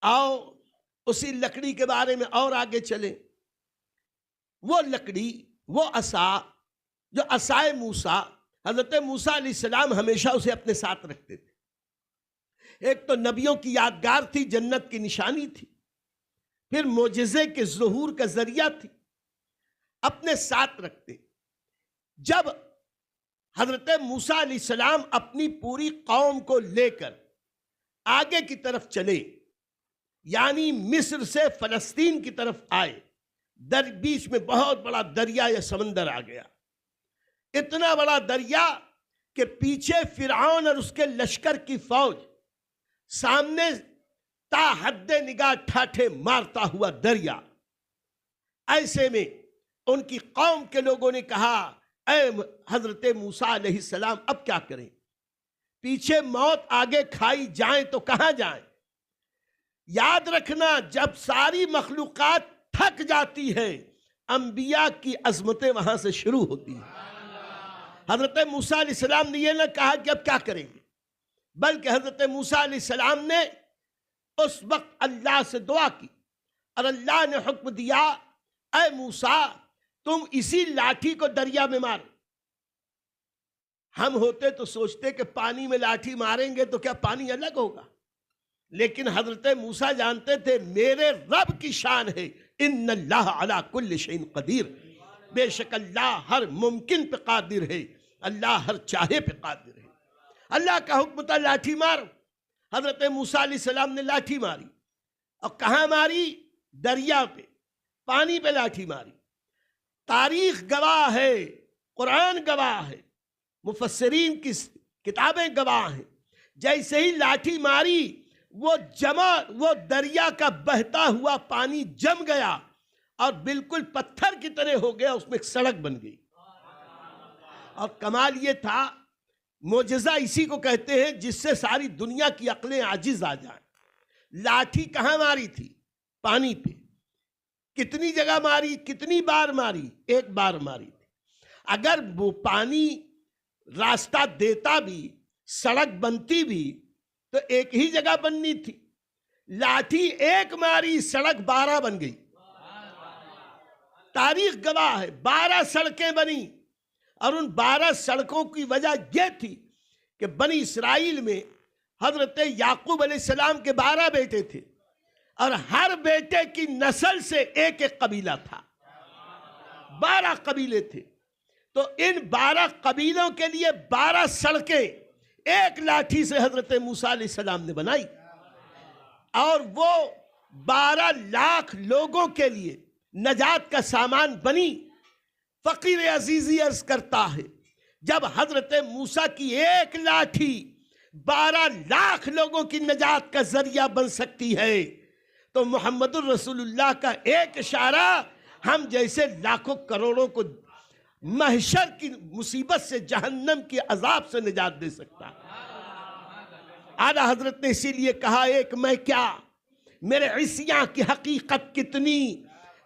آؤ اسی لکڑی کے بارے میں اور آگے چلیں. وہ لکڑی، وہ عصا، جو عصائے موسیٰ، حضرت موسیٰ علیہ السلام ہمیشہ اسے اپنے ساتھ رکھتے تھے. ایک تو نبیوں کی یادگار تھی، جنت کی نشانی تھی، پھر معجزے کے ظہور کا ذریعہ تھی، اپنے ساتھ رکھتے. جب حضرت موسیٰ علیہ السلام اپنی پوری قوم کو لے کر آگے کی طرف چلے، یعنی مصر سے فلسطین کی طرف آئے، بیچ میں بہت بڑا دریا یا سمندر آ گیا. اتنا بڑا دریا کہ پیچھے فرعون اور اس کے لشکر کی فوج، سامنے تا حد نگاہ ٹھاٹھے مارتا ہوا دریا. ایسے میں ان کی قوم کے لوگوں نے کہا، اے حضرت موسیٰ علیہ السلام اب کیا کریں؟ پیچھے موت، آگے کھائی جائیں تو کہاں جائیں؟ یاد رکھنا، جب ساری مخلوقات تھک جاتی ہے، انبیاء کی عظمتیں وہاں سے شروع ہوتی ہیں. حضرت موسیٰ علیہ السلام نے یہ نہ کہا کہ اب کیا کریں گے، بلکہ حضرت موسیٰ علیہ السلام نے اس وقت اللہ سے دعا کی، اور اللہ نے حکم دیا، اے موسیٰ تم اسی لاٹھی کو دریا میں مارو. ہم ہوتے تو سوچتے کہ پانی میں لاٹھی ماریں گے تو کیا پانی الگ ہوگا، لیکن حضرت موسیٰ جانتے تھے میرے رب کی شان ہے، ان اللہ علی کل شیء قدیر، بے شک اللہ ہر ممکن پہ قادر ہے، اللہ ہر چاہے پہ قادر ہے. اللہ کا حکم تھا لاٹھی مارو. حضرت موسیٰ علیہ السلام نے لاٹھی ماری، اور کہاں ماری؟ دریا پہ، پانی پہ لاٹھی ماری. تاریخ گواہ ہے، قرآن گواہ ہے، مفسرین کی کتابیں گواہ ہیں. جیسے ہی لاٹھی ماری، وہ دریا کا بہتا ہوا پانی جم گیا اور بالکل پتھر کی طرح ہو گیا، اس میں ایک سڑک بن گئی. اور کمال یہ تھا، معجزہ اسی کو کہتے ہیں جس سے ساری دنیا کی عقلیں عاجز آ جائیں. لاٹھی کہاں ماری تھی؟ پانی پہ. کتنی جگہ ماری؟ کتنی بار ماری؟ ایک بار ماری تھی. اگر وہ پانی راستہ دیتا بھی، سڑک بنتی بھی، تو ایک ہی جگہ بننی تھی. لاٹھی ایک ماری، سڑک 12 بن گئی. تاریخ گواہ ہے، 12 سڑکیں بنی. اور ان 12 سڑکوں کی وجہ یہ تھی کہ بنی اسرائیل میں حضرت یعقوب علیہ السلام کے 12 بیٹے تھے، اور ہر بیٹے کی نسل سے ایک ایک قبیلہ تھا. 12 قبیلے تھے. تو ان 12 قبیلوں کے لیے 12 سڑکیں ایک لاٹھی سے حضرت موسیٰ علیہ السلام نے بنائی. اور وہ 12 لاکھ لوگوں کے لیے نجات کا سامان بنی. فقیر عزیزی عرض کرتا ہے، جب حضرت موسیٰ کی ایک لاٹھی 12 لاکھ لوگوں کی نجات کا ذریعہ بن سکتی ہے، تو محمد الرسول اللہ کا ایک اشارہ ہم جیسے لاکھوں کروڑوں کو محشر کی مصیبت سے، جہنم کی عذاب سے نجات دے سکتا ہے. اعلیٰ حضرت نے اسی لیے کہا، ایک میں کیا، میرے عصیاں کی حقیقت کتنی،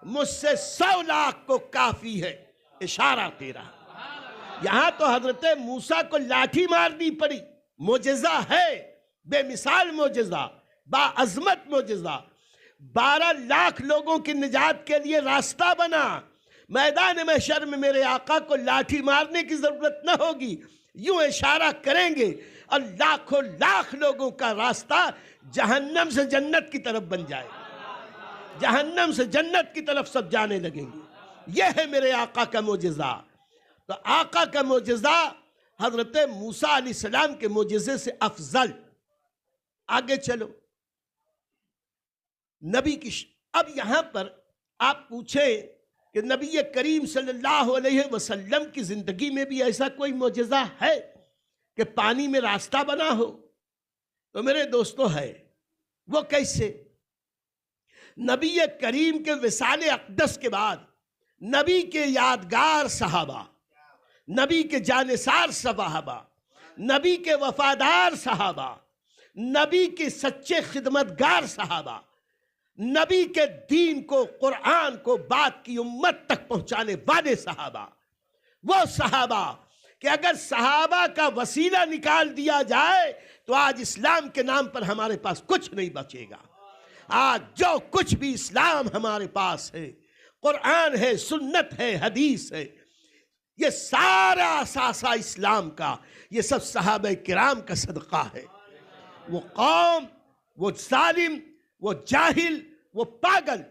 مجھ سے 100 لاکھ کو کافی ہے. اشارہ تیرا. یہاں تو حضرت موسیٰ کو لاٹھی مارنی پڑی. معجزہ ہے، بے مثال معجزہ، باعظمت معجزہ. 12 لاکھ لوگوں کی نجات کے لیے راستہ بنا. میدان محشر میں میرے آقا کو لاٹھی مارنے کی ضرورت نہ ہوگی، یوں اشارہ کریں گے اور لاکھوں لاکھ لوگوں کا راستہ جہنم سے جنت کی طرف بن جائے. جہنم سے جنت کی طرف سب جانے لگیں گے. یہ ہے میرے آقا کا معجزہ. تو آقا کا معجزہ حضرت موسیٰ علیہ السلام کے معجزے سے افضل. آگے چلو. نبی کی اب یہاں پر آپ پوچھیں کہ نبی کریم صلی اللہ علیہ وسلم کی زندگی میں بھی ایسا کوئی معجزہ ہے کہ پانی میں راستہ بنا ہو؟ تو میرے دوستو ہے. وہ کیسے؟ نبی کریم کے وصال اقدس کے بعد نبی کے یادگار صحابہ، نبی کے جانثار صحابہ، نبی کے وفادار صحابہ، نبی کے سچے خدمتگار صحابہ، نبی کے دین کو، قرآن کو، بات کی امت تک پہنچانے والے صحابہ، وہ صحابہ کہ اگر صحابہ کا وسیلہ نکال دیا جائے تو آج اسلام کے نام پر ہمارے پاس کچھ نہیں بچے گا. آج جو کچھ بھی اسلام ہمارے پاس ہے، قرآن ہے، سنت ہے، حدیث ہے، یہ سارا اثاثہ اسلام کا، یہ سب صحابہ کرام کا صدقہ ہے۔ وہ قوم، وہ ظالم، وہ جاہل، وہ پاگل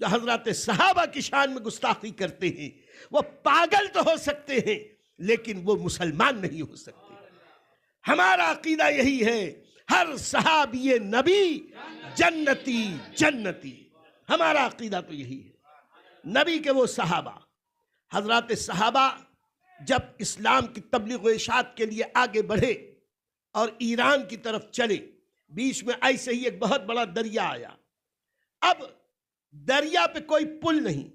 جو حضرات صحابہ کی شان میں گستاخی کرتے ہیں، وہ پاگل تو ہو سکتے ہیں لیکن وہ مسلمان نہیں ہو سکتے۔ ہمارا عقیدہ یہی ہے، ہر صحابی نبی جنتی جنتی، ہمارا عقیدہ تو یہی ہے۔ نبی کے وہ صحابہ، حضرات صحابہ جب اسلام کی تبلیغ و اشاعت کے لیے آگے بڑھے اور ایران کی طرف چلے، بیچ میں ایسے ہی ایک بہت بڑا دریا آیا۔ اب دریا پہ کوئی پل نہیں،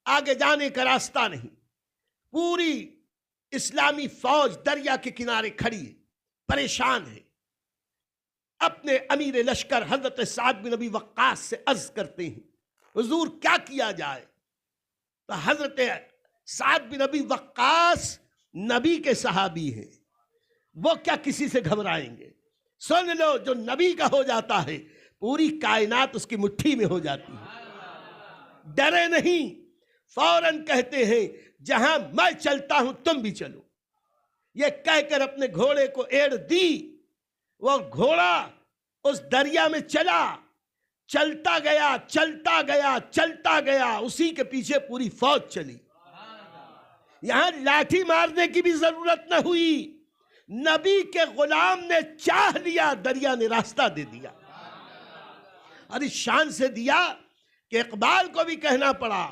آگے جانے کا راستہ نہیں، پوری اسلامی فوج دریا کے کنارے کھڑی ہے، پریشان ہے۔ اپنے امیر لشکر حضرت سعد بن ابی وقاص سے عرض کرتے ہیں، حضور کیا کیا جائے؟ تو حضرت سعد بن ابی وقاص نبی کے صحابی ہیں، وہ کیا کسی سے گھبرائیں گے؟ سن لو، جو نبی کا ہو جاتا ہے پوری کائنات اس کی مٹھی میں ہو جاتی ہے۔ ڈرے نہیں، فوراً کہتے ہیں جہاں میں چلتا ہوں تم بھی چلو۔ یہ کہہ کر اپنے گھوڑے کو ایڑ دی، وہ گھوڑا اس دریا میں چلا، چلتا گیا چلتا گیا چلتا گیا، اسی کے پیچھے پوری فوج چلی۔ یہاں لاٹھی مارنے کی بھی ضرورت نہ ہوئی، نبی کے غلام نے چاہ لیا، دریا نے راستہ دے دیا۔ اور اس شان سے دیا کہ اقبال کو بھی کہنا پڑا،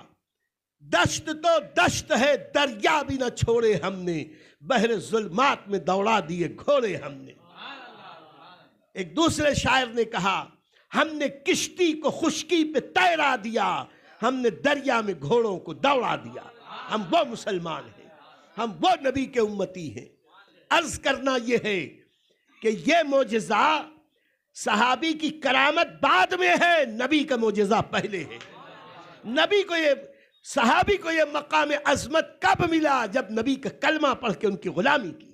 دشت تو دشت ہے دریا بھی نہ چھوڑے ہم نے، بحر ظلمات میں دوڑا دیے گھوڑے ہم نے۔ ایک دوسرے شاعر نے کہا، ہم نے کشتی کو خشکی پہ تیرا دیا، ہم نے دریا میں گھوڑوں کو دوڑا دیا۔ ہم وہ مسلمان ہیں، ہم وہ نبی کے امتی ہیں۔ عرض کرنا یہ ہے کہ یہ معجزہ صحابی کی کرامت بعد میں ہے، نبی کا معجزہ پہلے ہے۔ نبی کو یہ، صحابی کو یہ مقام عظمت کب ملا؟ جب نبی کا کلمہ پڑھ کے ان کی غلامی کی۔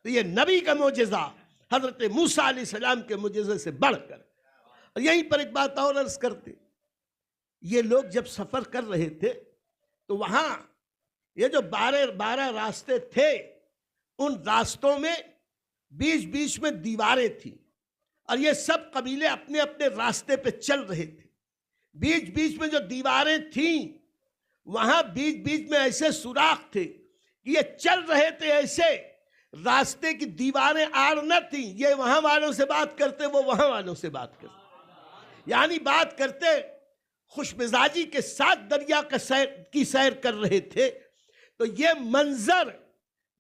تو یہ نبی کا معجزہ حضرت موسیٰ علیہ السلام کے معجزے سے بڑھ کر۔ اور یہیں پر ایک بات اور عرض کرتے، یہ لوگ جب سفر کر رہے تھے تو وہاں یہ جو 12 راستے تھے، ان راستوں میں بیچ بیچ میں دیواریں تھیں، اور یہ سب قبیلے اپنے اپنے راستے پہ چل رہے تھے۔ بیچ بیچ میں جو دیواریں تھیں، وہاں بیچ بیچ میں ایسے سوراخ تھے کہ یہ چل رہے تھے ایسے، راستے کی دیواریں آڑ نہ تھیں، یہ وہاں والوں سے بات کرتے، وہ وہاں والوں سے بات کرتے، یعنی بات کرتے خوش مزاجی کے ساتھ دریا کی سیر کر رہے تھے۔ تو یہ منظر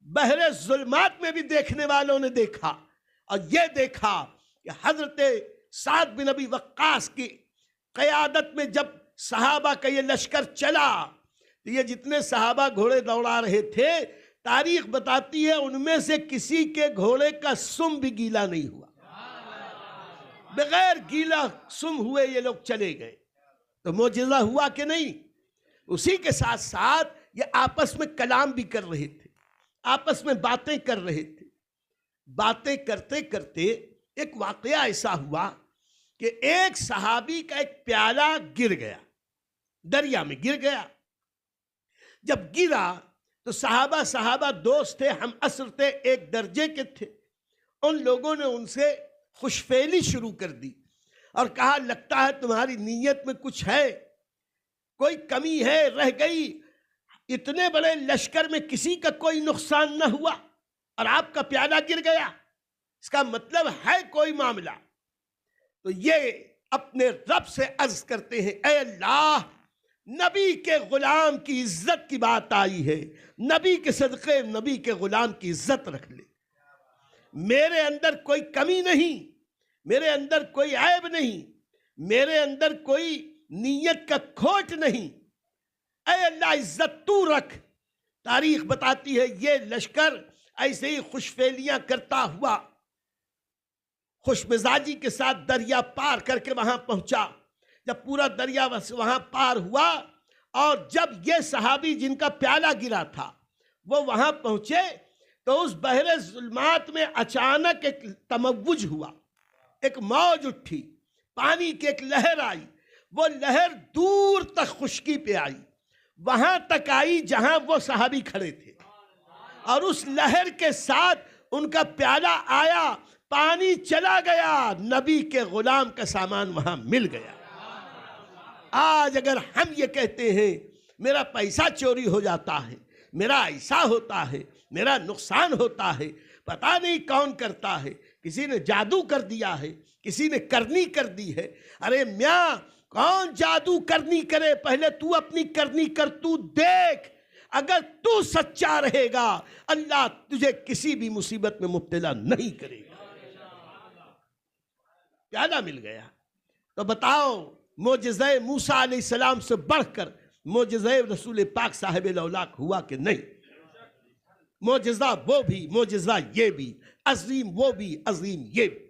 بحر ظلمات میں بھی دیکھنے والوں نے دیکھا، اور یہ دیکھا کہ حضرت سعد بن ابی وقاص کی قیادت میں جب صحابہ کا یہ لشکر چلا، تو یہ جتنے صحابہ گھوڑے دوڑا رہے تھے، تاریخ بتاتی ہے ان میں سے کسی کے گھوڑے کا سم بھی گیلا نہیں ہوا، بغیر گیلا سم ہوئے یہ لوگ چلے گئے۔ تو معجزہ ہوا کہ نہیں؟ اسی کے ساتھ ساتھ یہ آپس میں کلام بھی کر رہے تھے، آپس میں باتیں کر رہے تھے۔ باتیں کرتے کرتے ایک واقعہ ایسا ہوا کہ ایک صحابی کا ایک پیالہ گر گیا، دریا میں گر گیا۔ جب گرا تو صحابہ دوست تھے، ہم عصر تھے، ایک درجے کے تھے، ان لوگوں نے ان سے خوشفیلی شروع کر دی اور کہا، لگتا ہے تمہاری نیت میں کچھ ہے، کوئی کمی ہے، رہ گئی، اتنے بڑے لشکر میں کسی کا کوئی نقصان نہ ہوا اور آپ کا پیالہ گر گیا، اس کا مطلب ہے کوئی معاملہ۔ تو یہ اپنے رب سے عرض کرتے ہیں، اے اللہ، نبی کے غلام کی عزت کی بات آئی ہے، نبی کے صدقے نبی کے غلام کی عزت رکھ لے، میرے اندر کوئی کمی نہیں، میرے اندر کوئی عیب نہیں، میرے اندر کوئی نیت کا کھوٹ نہیں، اے اللہ عزت تو رکھ۔ تاریخ بتاتی ہے یہ لشکر ایسے ہی خوشفیلیاں کرتا ہوا خوش مزاجی کے ساتھ دریا پار کر کے وہاں پہنچا۔ جب پورا دریا وہاں پار ہوا اور جب یہ صحابی جن کا پیالہ گرا تھا وہ وہاں پہنچے تو اس بحر ظلمات میں اچانک ایک تموج ہوا، ایک موج اٹھی، پانی کی ایک لہر آئی، وہ لہر دور تک خشکی پہ آئی، وہاں تک آئی جہاں وہ صحابی کھڑے تھے، اور اس لہر کے ساتھ ان کا پیالہ آیا، پانی چلا گیا، نبی کے غلام کا سامان وہاں مل گیا۔ آج اگر ہم یہ کہتے ہیں میرا پیسہ چوری ہو جاتا ہے، میرا ایسا ہوتا ہے، میرا نقصان ہوتا ہے، پتہ نہیں کون کرتا ہے، کسی نے جادو کر دیا ہے، کسی نے کرنی کر دی ہے، ارے میاں کون جادو کرنی کرے، پہلے تو اپنی کرنی کر، تو دیکھ، اگر تو سچا رہے گا اللہ تجھے کسی بھی مصیبت میں مبتلا نہیں کرے گا۔ پیالہ مل گیا، تو بتاؤ معجزہ موسیٰ علیہ السلام سے بڑھ کر معجزہ رسول پاک صاحب الاولاق ہوا کہ نہیں؟ معجزہ وہ بھی، معجزہ یہ بھی، عظیم وہ بھی، عظیم یہ بھی۔